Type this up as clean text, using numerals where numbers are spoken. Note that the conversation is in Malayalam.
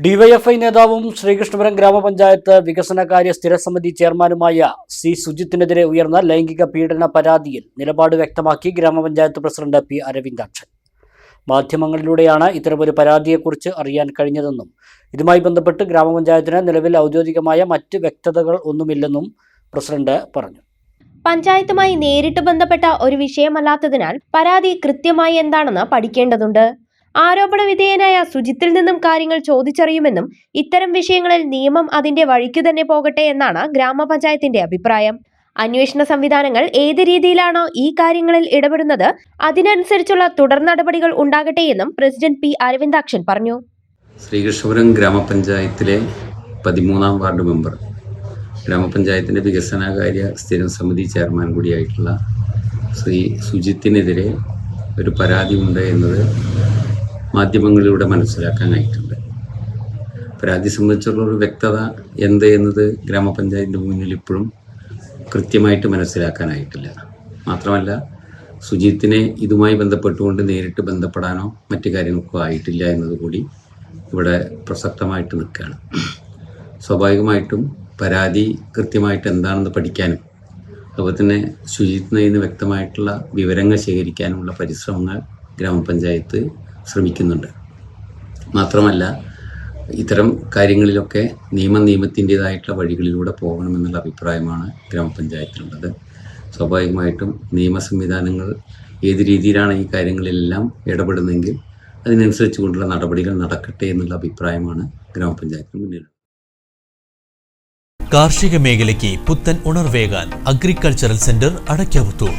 ഡിവൈഎഫ്ഐ നേതാവും ശ്രീകൃഷ്ണപുരം ഗ്രാമപഞ്ചായത്ത് വികസനകാര്യ സ്ഥിരസമിതി ചെയർമാനുമായ സി സുജിത്തിനെതിരെ ഉയർന്ന ലൈംഗിക പീഡന പരാതിയിൽ നിലപാട് വ്യക്തമാക്കി ഗ്രാമപഞ്ചായത്ത് പ്രസിഡന്റ് പി അരവിന്ദാക്ഷൻ. മാധ്യമങ്ങളിലൂടെയാണ് ഇത്തരമൊരു പരാതിയെക്കുറിച്ച് അറിയാൻ കഴിഞ്ഞതെന്നും ഇതുമായി ബന്ധപ്പെട്ട് ഗ്രാമപഞ്ചായത്തിന് നിലവിൽ ഔദ്യോഗികമായ മറ്റ് വ്യക്തതകൾ ഒന്നുമില്ലെന്നും പ്രസിഡന്റ് പറഞ്ഞു. പഞ്ചായത്തുമായി നേരിട്ട് ബന്ധപ്പെട്ട ഒരു വിഷയമല്ലാത്തതിനാൽ പരാതി കൃത്യമായി എന്താണെന്ന് പഠിക്കേണ്ടതുണ്ട്. ആരോപണ വിധേയനായ സുജിത്തിൽ നിന്നും കാര്യങ്ങൾ ചോദിച്ചറിയുമെന്നും ഇത്തരം വിഷയങ്ങളിൽ നിയമം അതിന്റെ വഴിക്കു തന്നെ പോകട്ടെ എന്നാണ് ഗ്രാമപഞ്ചായത്തിന്റെ അഭിപ്രായം. അന്വേഷണ സംവിധാനങ്ങൾ ഏത് രീതിയിലാണോ ഈ കാര്യങ്ങളിൽ ഇടപെടുന്നത് അതിനനുസരിച്ചുള്ള തുടർ നടപടികൾ ഉണ്ടാകട്ടെയെന്നും പ്രസിഡന്റ് പി അരവിന്ദാക്ഷൻ പറഞ്ഞു. ശ്രീകൃഷ്ണപുരം ഗ്രാമപഞ്ചായത്തിലെ 13-ാം വാർഡ് മെമ്പർ, ഗ്രാമപഞ്ചായത്തിന്റെ വികസനകാര്യ സ്ഥിരം സമിതി ചെയർമാൻ കൂടിയായിട്ടുള്ള ശ്രീ സുജിത്തിനെതിരെ ഒരു പരാതി ഉണ്ട് എന്നത് മാധ്യമങ്ങളിലൂടെ മനസ്സിലാക്കാനായിട്ടുണ്ട്. പരാതി സംബന്ധിച്ചുള്ള ഒരു വ്യക്തത എന്ത് എന്നത് ഗ്രാമപഞ്ചായത്തിൻ്റെ മുന്നിൽ ഇപ്പോഴും കൃത്യമായിട്ട് മനസ്സിലാക്കാനായിട്ടില്ല. മാത്രമല്ല, സുജിത്തിനെ ഇതുമായി ബന്ധപ്പെട്ടുകൊണ്ട് നേരിട്ട് ബന്ധപ്പെടാനോ മറ്റു കാര്യങ്ങൾക്കോ ആയിട്ടില്ല എന്നതുകൂടി ഇവിടെ പ്രസക്തമായിട്ട് നിൽക്കുകയാണ്. സ്വാഭാവികമായിട്ടും പരാതി കൃത്യമായിട്ട് എന്താണെന്ന് പഠിക്കാനും അതുപോലെ തന്നെ സുജിത്തിന് ഇന്ന് വ്യക്തമായിട്ടുള്ള വിവരങ്ങൾ ശേഖരിക്കാനുമുള്ള പരിശ്രമങ്ങൾ ഗ്രാമപഞ്ചായത്ത് ശ്രമിക്കുന്നുണ്ട്. മാത്രമല്ല, ഇത്തരം കാര്യങ്ങളിലൊക്കെ നിയമത്തിൻ്റെതായിട്ടുള്ള വഴികളിലൂടെ പോകണമെന്നുള്ള അഭിപ്രായമാണ് ഗ്രാമപഞ്ചായത്തിനുള്ളത്. സ്വാഭാവികമായിട്ടും നിയമ സംവിധാനങ്ങൾ ഏത് രീതിയിലാണ് ഈ കാര്യങ്ങളിലെല്ലാം ഇടപെടുന്നതെങ്കിൽ അതിനനുസരിച്ച് കൊണ്ടുള്ള നടപടികൾ നടക്കട്ടെ എന്നുള്ള അഭിപ്രായമാണ് ഗ്രാമപഞ്ചായത്തിന് മുന്നിൽ. കാർഷിക മേഖലയ്ക്ക് പുത്തൻ ഉണർവേകാൻ അഗ്രികൾച്ചറൽ സെന്റർ അടയ്ക്കാവുത്തൂർ.